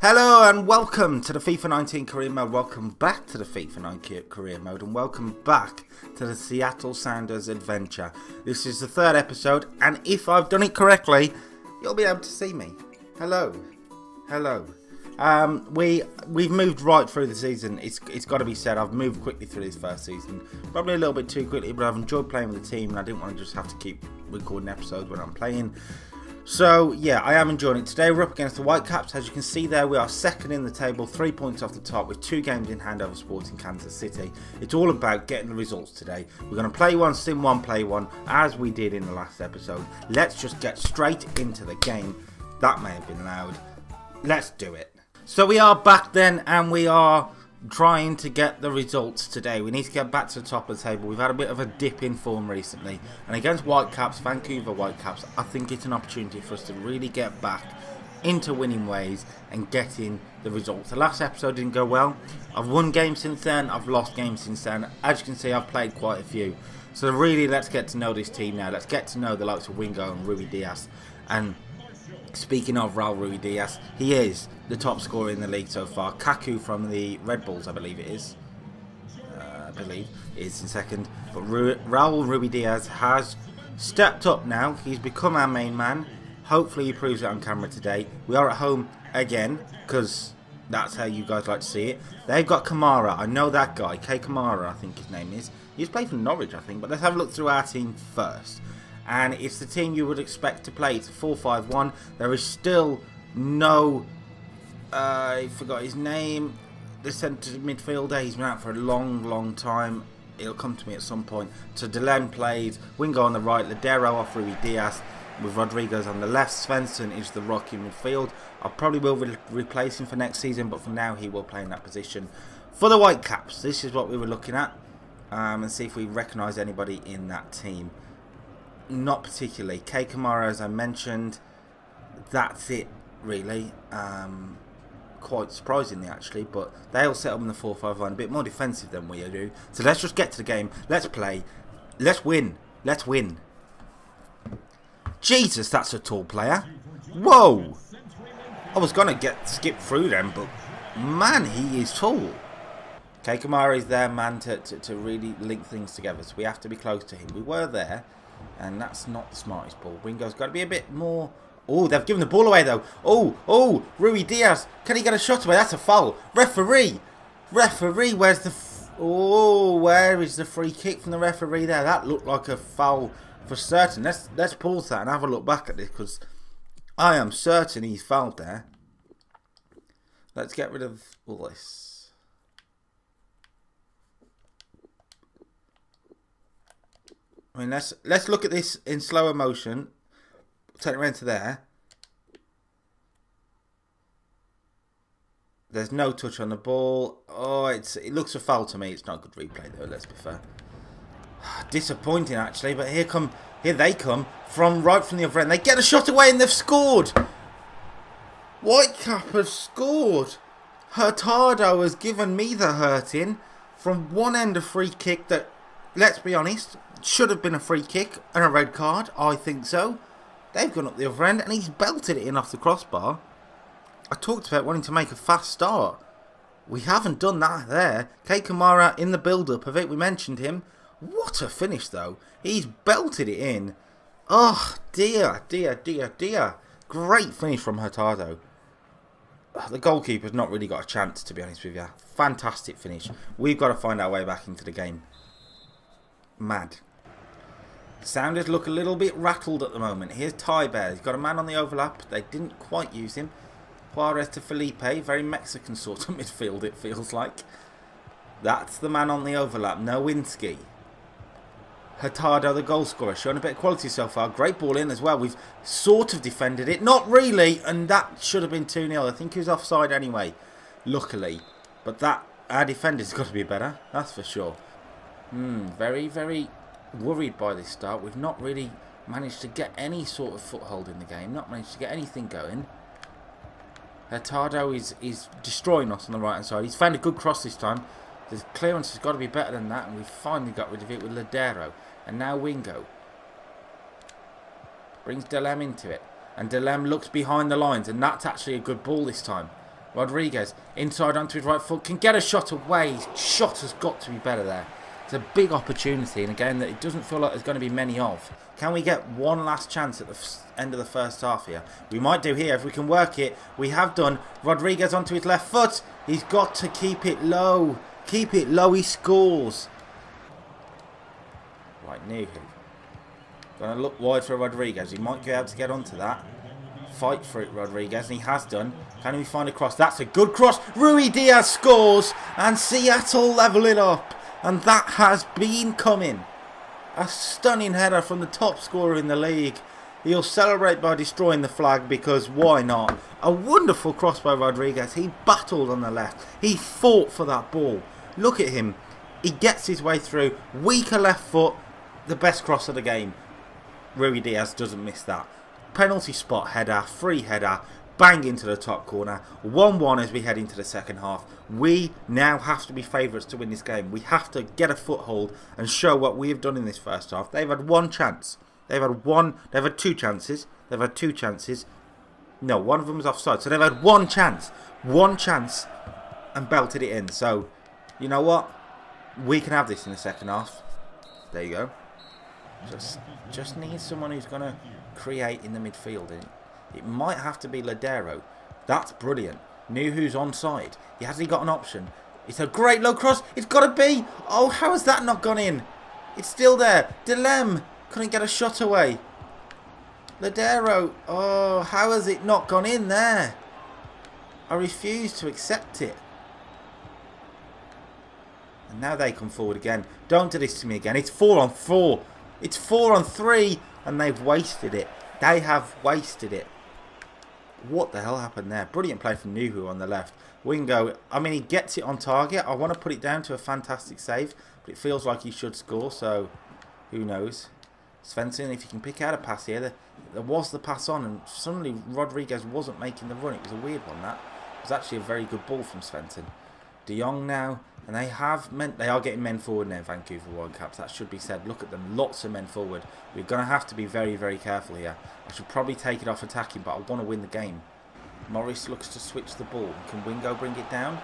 Hello and welcome to the FIFA 19 career mode. Welcome back to the FIFA 19 career mode and welcome back to the Seattle Sounders adventure. This is the third episode and if I've done it correctly, you'll be able to see me. Hello. We've moved right through the season. It's got to be said, I've moved quickly through this first season. Probably a little bit too quickly, but I've enjoyed playing with the team and I didn't want to just have to keep recording episodes when I'm playing. So, yeah, I am enjoying it. Today we're up against the Whitecaps. As you can see there, we are second in the table, 3 points off the top with 2 games in hand over Sporting Kansas City. It's all about getting the results today. We're going to play one, sim one, play one, as we did in the last episode. Let's just get straight into the game. That may have been loud. Let's do it. So we are back then, and we are trying to get the results today. We need to get back to the top of the table. We've had a bit of a dip in form recently, and against Whitecaps, Vancouver Whitecaps, I think it's an opportunity for us to really get back into winning ways and getting the results. The last episode didn't go well. I've won games since then, I've lost games since then. As you can see, I've played quite a few. So really, let's get to know this team now. Let's get to know the likes of Wingo and Rui Diaz. And speaking of Raul Rui Diaz, he is the top scorer in the league so far. Kaku from the Red Bulls, I believe it is. Is in second. But Raul Rui Diaz has stepped up now. He's become our main man. Hopefully he proves it on camera today. We are at home again, because that's how you guys like to see it. They've got Kamara. I know that guy. K Kamara, I think his name is. He's played for Norwich, I think. But let's have a look through our team first. And it's the team you would expect to play. It's a 4-5-1. There is still no... I forgot his name. The centre midfielder. He's been out for a long time. It'll come to me at some point. So Delem played. Wingo on the right. Ladero off Rui Diaz. With Rodriguez on the left. Svensson is the rocky midfield. I probably will replace him for next season. But for now he will play in that position. For the Whitecaps, this is what we were looking at. And see if we recognise anybody in that team. Not particularly. K Kamara, as I mentioned, that's it really. Quite surprisingly actually, but they all set up in the 4-5-1, a bit more defensive than we do. So let's just get to the game. Let's play. Let's win. Let's win. Jesus, that's a tall player. Whoa! I was gonna skip through them, but man, he is tall. K Kamara is there, man, to really link things together. So we have to be close to him. We were there. And that's not the smartest ball. Wingo's got to be a bit more... Oh, they've given the ball away, though. Oh, Rui Diaz. Can he get a shot away? That's a foul. Referee, where's the... where is the free kick from the referee there? That looked like a foul for certain. Let's pause that and have a look back at this, because I am certain he's fouled there. Let's get rid of all this. I mean, let's look at this in slower motion. Turn it around to there. There's no touch on the ball. Oh, it looks a foul to me. It's not a good replay though. Let's be fair. Disappointing actually, but here they come from right from the other end. They get a shot away and they've scored. Whitecap has scored. Hurtado has given me the hurting from one end of free kick that, let's be honest, should have been a free kick and a red card. I think so. They've gone up the other end and he's belted it in off the crossbar. I talked about wanting to make a fast start. We haven't done that there. K Kamara in the build-up of it. We mentioned him. What a finish though. He's belted it in. Oh dear. Great finish from Hurtado. The goalkeeper's not really got a chance, to be honest with you. Fantastic finish. We've got to find our way back into the game. Mad. Sounders look a little bit rattled at the moment. Here's Ty Bear. He's got a man on the overlap. They didn't quite use him. Juarez to Felipe. Very Mexican sort of midfield, it feels like. That's the man on the overlap. Nowinski. Hurtado, the goal scorer. Showing a bit of quality so far. Great ball in as well. We've sort of defended it. Not really. And that should have been 2-0. I think he was offside anyway. Luckily. But our defender's got to be better. That's for sure. Very worried by this start. We've not really managed to get any sort of foothold in the game. Not managed to get anything going. Hurtado is destroying us on the right hand side. He's found a good cross this time. The clearance has got to be better than that, and we've finally got rid of it with Ladero. And now Wingo brings Delem into it. And Delem looks behind the lines, and that's actually a good ball this time. Rodriguez, inside onto his right foot, can get a shot away. His shot has got to be better there. It's a big opportunity, and again, that it doesn't feel like there's going to be many of. Can we get one last chance at the end of the first half here? We might do here if we can work it. We have done. Rodriguez onto his left foot. He's got to keep it low. Keep it low, he scores. Right, Nuhu. Going to look wide for Rodriguez. He might be able to get onto that. Fight for it, Rodriguez, and he has done. Can we find a cross? That's a good cross. Rui Diaz scores, and Seattle level it up. And that has been coming. A stunning header from the top scorer in the league. He'll celebrate by destroying the flag because why not? A wonderful cross by Rodriguez. He battled on the left. He fought for that ball. Look at him. He gets his way through. Weaker left foot. The best cross of the game. Rui Diaz doesn't miss that. Penalty spot header. Free header. Bang into the top corner. 1-1 as we head into the second half. We now have to be favourites to win this game. We have to get a foothold and show what we have done in this first half. They've had one chance. They've had two chances. They've had two chances. No, one of them was offside. So they've had one chance. One chance and belted it in. So, you know what? We can have this in the second half. There you go. Just need someone who's going to create in the midfield. It might have to be Ladero. That's brilliant. Nuhu's onside. He hasn't got an option. It's a great low cross. It's got to be. Oh, how has that not gone in? It's still there. Delem couldn't get a shot away. Ladero. Oh, how has it not gone in there? I refuse to accept it. And now they come forward again. Don't do this to me again. It's 4-on-4. It's 4-on-3. And they've wasted it. They have wasted it. What the hell happened there? Brilliant play from Nuhu on the left. Wingo, I mean, he gets it on target. I want to put it down to a fantastic save. But it feels like he should score. So, who knows? Svensson, if you can pick out a pass here. There was the pass on. And suddenly Rodriguez wasn't making the run. It was a weird one, that. It was actually a very good ball from Svensson. De Jong now. And they are getting men forward now, Vancouver Whitecaps. That should be said. Look at them. Lots of men forward. We're going to have to be very, very careful here. I should probably take it off attacking, but I want to win the game. Morris looks to switch the ball. Can Wingo bring it down?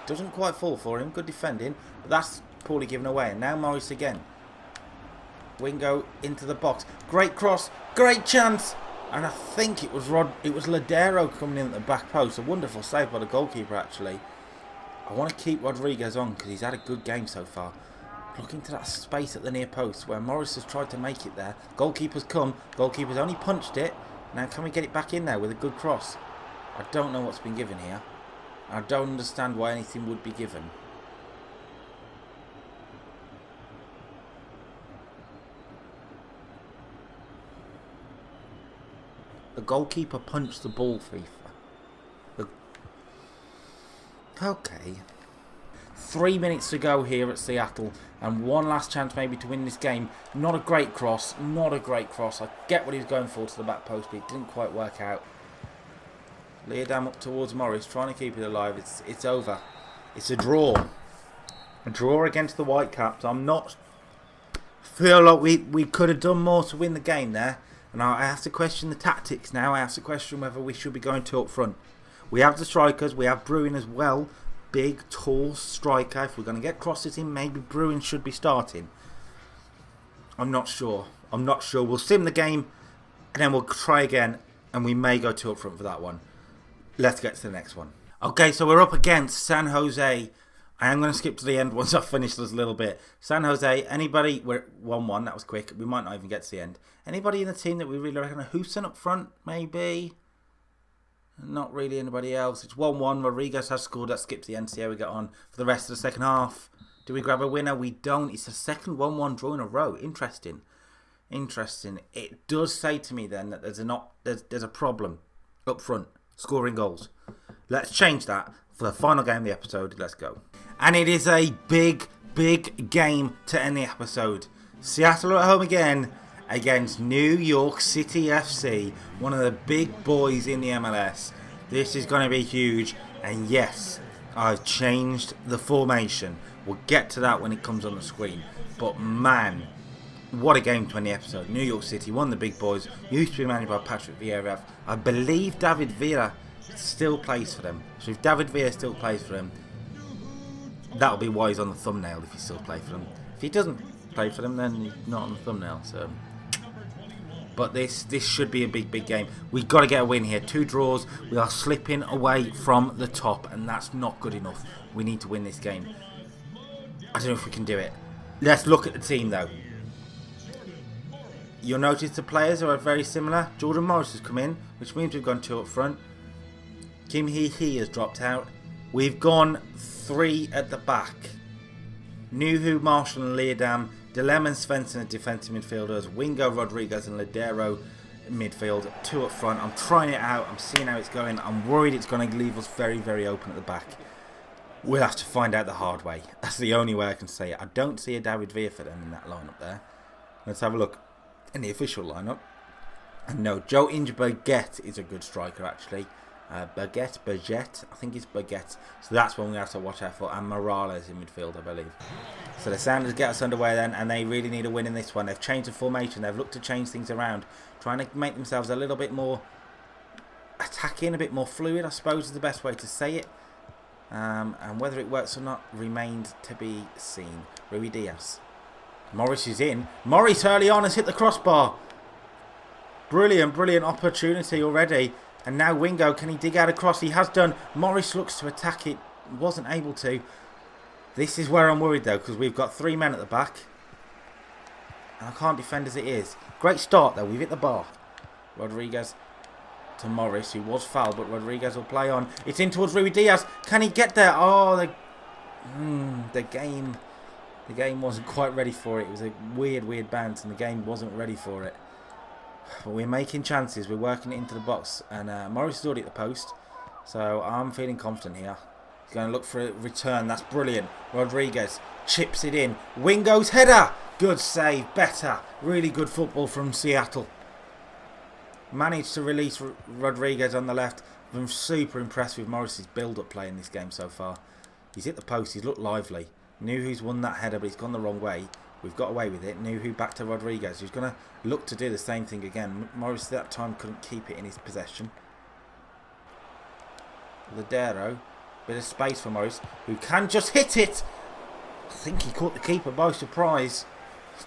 Doesn't quite fall for him. Good defending. But that's poorly given away. And now Morris again. Wingo into the box. Great cross. Great chance. And I think it was Ladero coming in at the back post. A wonderful save by the goalkeeper, actually. I want to keep Rodriguez on because he's had a good game so far. Look into that space at the near post where Morris has tried to make it there. Goalkeeper's come. Goalkeeper's only punched it. Now can we get it back in there with a good cross? I don't know what's been given here. I don't understand why anything would be given. The goalkeeper punched the ball, FIFA. Okay. 3 minutes to go here at Seattle. And one last chance maybe to win this game. Not a great cross. Not a great cross. I get what he was going for to the back post, but it didn't quite work out. Leerdam up towards Morris, trying to keep it alive. It's over. It's a draw. A draw against the Whitecaps. I'm not... feel like we could have done more to win the game there. And I have to question the tactics now. I have to question whether we should be going two up front. We have the strikers. We have Bruin as well. Big, tall striker. If we're going to get crosses in, maybe Bruin should be starting. I'm not sure. I'm not sure. We'll sim the game and then we'll try again. And we may go two up front for that one. Let's get to the next one. Okay, so we're up against San Jose. I am going to skip to the end once I've finished this a little bit. San Jose, anybody... We're 1-1. That was quick. We might not even get to the end. Anybody in the team that we really reckon? Houston up front, maybe... Not really anybody else. It's 1-1. Rodriguez has scored. Let's skip to the end. See how we get on for the rest of the second half. Do we grab a winner? We don't. It's the second 1-1 draw in a row. Interesting. Interesting. It does say to me then that there's a problem up front. Scoring goals. Let's change that for the final game of the episode. Let's go. And it is a big, big game to end the episode. Seattle are at home again. Against New York City FC, one of the big boys in the MLS. This is going to be huge. And yes, I've changed the formation. We'll get to that when it comes on the screen. But man, what a game to end the episode. New York City, one of the big boys. Used to be managed by Patrick Vieira. I believe David Villa still plays for them. So if David Villa still plays for them, that'll be why he's on the thumbnail if he still plays for them. If he doesn't play for them, then he's not on the thumbnail. So, but this should be a big game. We've got to get a win here. 2 draws. We are slipping away from the top, and that's not good enough. We need to win this game. I don't know if we can do it. Let's look at the team though. You'll notice the players are very similar. Jordan Morris has come in, which means we've gone 2 up front. Kim Hee has dropped out. We've gone 3 at the back. Nuhu, Marshall and Leerdam. Delem and Svensson are defensive midfielders. Wingo, Rodriguez and Ladero midfield. 2 up front. I'm trying it out. I'm seeing how it's going. I'm worried it's going to leave us very open at the back. We'll have to find out the hard way. That's the only way I can say it. I don't see a David Villa for them in that lineup there. Let's have a look in the official lineup. And no, Joe Inge-Baguette is a good striker actually. Baguette, I think it's Baguette. So that's one we have to watch out for. And Morales in midfield, I believe. So the Sounders get us underway then, and they really need a win in this one. They've changed the formation. They've looked to change things around, trying to make themselves a little bit more attacking, a bit more fluid, I suppose is the best way to say it. And whether it works or not remains to be seen. Rui Diaz. Morris is in. Morris early on has hit the crossbar. Brilliant opportunity already. And now Wingo, can he dig out a cross? He has done. Morris looks to attack it. Wasn't able to. This is where I'm worried though, because we've got 3 men at the back. And I can't defend as it is. Great start though. We've hit the bar. Rodriguez to Morris, who was fouled, but Rodriguez will play on. It's in towards Rui Diaz. Can he get there? Oh, the game wasn't quite ready for it. It was a weird bounce, and the game wasn't ready for it. But we're making chances. We're working it into the box, and Morris is already at the post, so I'm feeling confident here. He's going to look for a return. That's brilliant. Rodriguez chips it in. Wingo's header. Good save. Better. Really good football from Seattle. Managed to release Rodriguez on the left. I'm super impressed with Morris's build-up play in this game so far. He's hit the post. He's looked lively. Nuhu's won that header, but he's gone the wrong way. We've got away with it. Nuhu back to Rodriguez, who's going to look to do the same thing again. Morris that time couldn't keep it in his possession. Ladero. Bit of space for Morris, who can just hit it. I think he caught the keeper by surprise.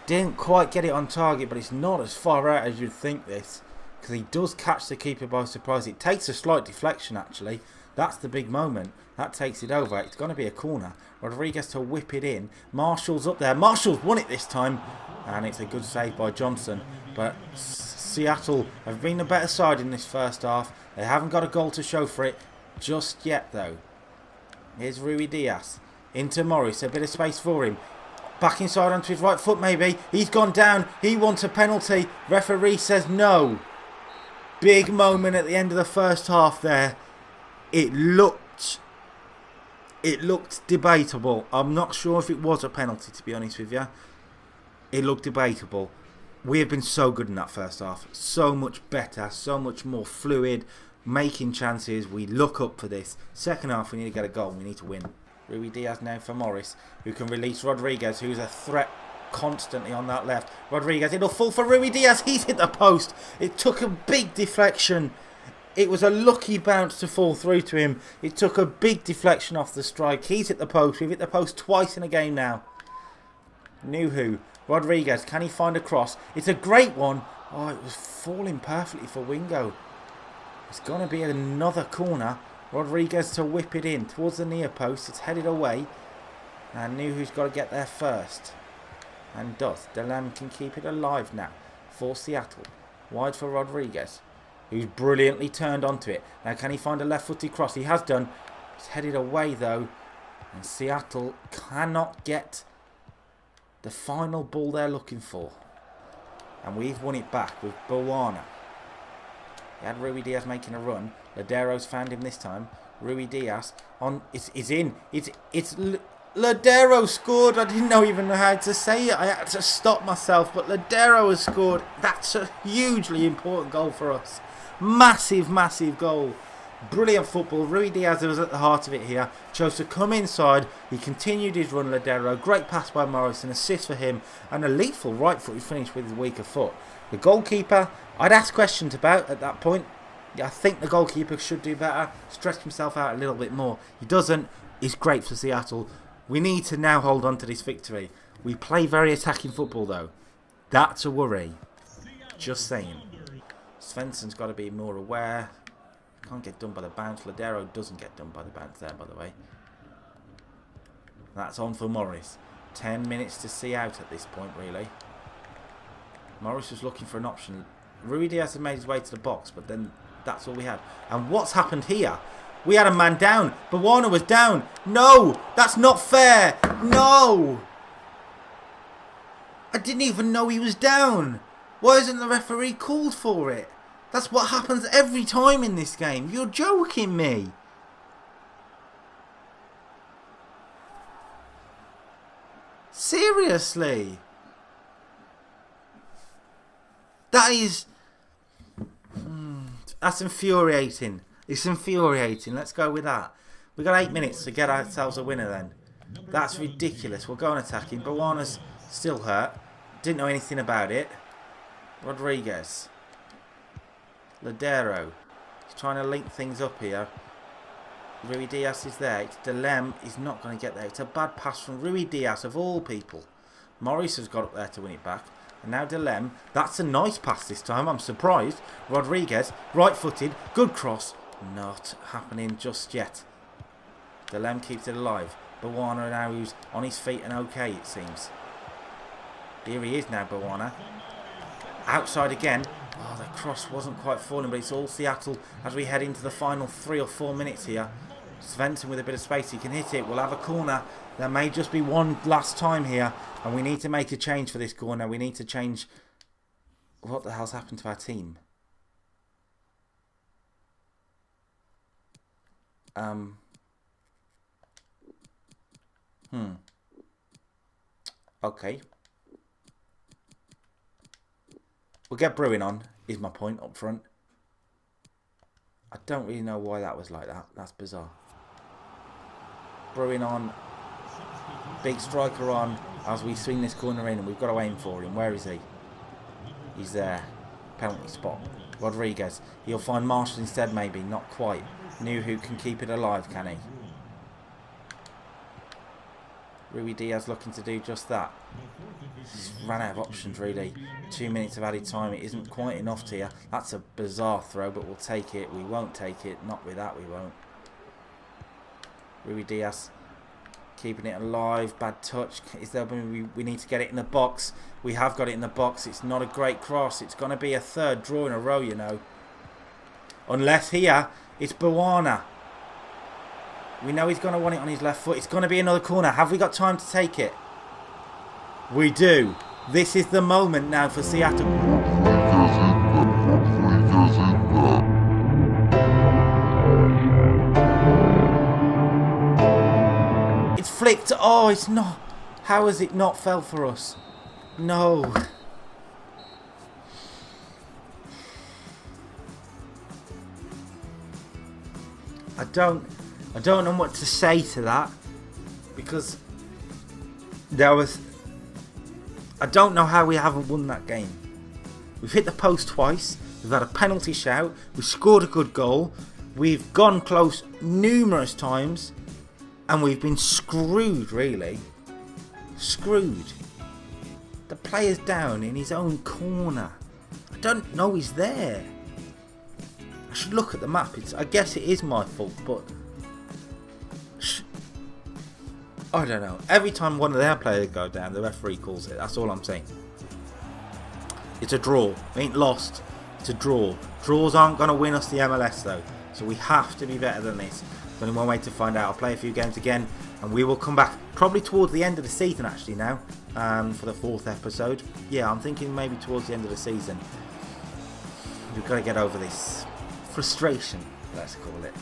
Didn't quite get it on target, but it's not as far out as you'd think this. Because he does catch the keeper by surprise. It takes a slight deflection actually. That's the big moment. That takes it over. It's going to be a corner. Rodriguez to whip it in. Marshall's up there. Marshall's won it this time. And it's a good save by Johnson. But Seattle have been the better side in this first half. They haven't got a goal to show for it just yet though. Here's Rui Diaz. Into Morris. A bit of space for him. Back inside onto his right foot maybe. He's gone down. He wants a penalty. Referee says no. Big moment at the end of the first half there. It looked debatable. I'm not sure if it was a penalty, to be honest with you. It looked debatable. We have been so good in that first half. So much better. So much more fluid. Making chances. We look up for this. Second half, we need to get a goal. We need to win. Rui Diaz now for Morris, who can release Rodriguez, who's a threat constantly on that left. Rodriguez, it'll fall for Rui Diaz. He's hit the post. It took a big deflection. It was a lucky bounce to fall through to him. It took a big deflection off the strike. He's hit the post. We've hit the post twice in a game now. Nuhu. Rodriguez. Can he find a cross? It's a great one. Oh, it was falling perfectly for Wingo. It's going to be another corner. Rodriguez to whip it in towards the near post. It's headed away. And Nuhu's got to get there first. And does. Delem can keep it alive now for Seattle. Wide for Rodriguez, who's brilliantly turned onto it. Now can he find a left-footed cross? He has done. It's headed away though. And Seattle cannot get the final ball they're looking for. And we've won it back with Bawana. He had Rui Diaz making a run. Ladero's found him this time. Rui Diaz on. It's in. It's Ladero scored. I didn't even know how to say it. I had to stop myself. But Ladero has scored. That's a hugely important goal for us. Massive goal. Brilliant football. Rui Diaz was at the heart of it here. Chose to come inside. He continued his run, Ladero. Great pass by Morris. An assist for him. And a lethal right foot finish with his weaker foot. The goalkeeper, I'd asked questions about at that point. Yeah, I think the goalkeeper should do better, stretch himself out a little bit more. He doesn't. He's great for Seattle. We need to now hold on to this victory. We play very attacking football though. That's a worry. Just saying. Svensson's got to be more aware. Can't get done by the bounce. Ladero doesn't get done by the bounce there, by the way. That's on for Morris. 10 minutes to see out at this point, really. Morris was looking for an option. Rui Diaz had made his way to the box, but then that's all we had. And what's happened here? We had a man down. Bawana was down. No! That's not fair! No! I didn't even know he was down. Why isn't the referee called for it? That's what happens every time in this game. You're joking me. Seriously. That is... that's infuriating. It's infuriating. Let's go with that. We've got 8 minutes to get ourselves a winner then. That's ridiculous. We'll go on attacking. Bawana's still hurt. Didn't know anything about it. Rodriguez. Ladero. He's trying to link things up here. Rui Diaz is there. It's Delem. He's not going to get there. It's a bad pass from Rui Diaz of all people. Morris has got up there to win it back. And now Delem. That's a nice pass this time. I'm surprised. Rodriguez. Right-footed. Good cross. Not happening just yet. Delem keeps it alive. Bawana now who's on his feet and okay, it seems. Here he is now, Bawana. Outside again. Oh, the cross wasn't quite falling, but it's all Seattle as we head into the final 3 or 4 minutes here. Svensson with a bit of space, he can hit it. We'll have a corner. There may just be one last time here, and we need to make a change for this corner. We need to change... What the hell's happened to our team? Okay. We'll get Bruin on, is my point up front. I don't really know why that was like that. That's bizarre. Bruin on. Big striker on as we swing this corner in, and we've got to aim for him. Where is he? He's there. Penalty spot. Rodriguez. He'll find Marshall instead, maybe. Not quite. New who can keep it alive, can he? Rui Diaz looking to do just that. He's ran out of options, really. 2 minutes of added time. It isn't quite enough to you. That's a bizarre throw, but we'll take it. We won't take it. Not with that, we won't. Rui Diaz keeping it alive. Bad touch. Is there? We need to get it in the box. We have got it in the box. It's not a great cross. It's going to be a third draw in a row, you know. Unless here, it's Bawana. We know he's going to want it on his left foot. It's going to be another corner. Have we got time to take it? We do. This is the moment now for Seattle. It's flicked. Oh, it's not. How has it not fell for us? No. I don't know what to say to that, because there was... I don't know how we haven't won that game. We've hit the post twice, we've had a penalty shout, we've scored a good goal, we've gone close numerous times, and we've been screwed, really. Screwed. The player's down in his own corner. I don't know he's there. I should look at the map. I guess it is my fault, but... I don't know. Every time one of their players go down, the referee calls it. That's all I'm saying. It's a draw. It ain't lost. It's a draw. Draws aren't going to win us the MLS though. So we have to be better than this. There's only one way to find out. I'll play a few games again, and we will come back probably towards the end of the season actually now, for the 4th episode. Yeah, I'm thinking maybe towards the end of the season. We've got to get over this frustration, let's call it.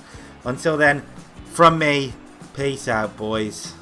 Until then, from me, peace out, boys.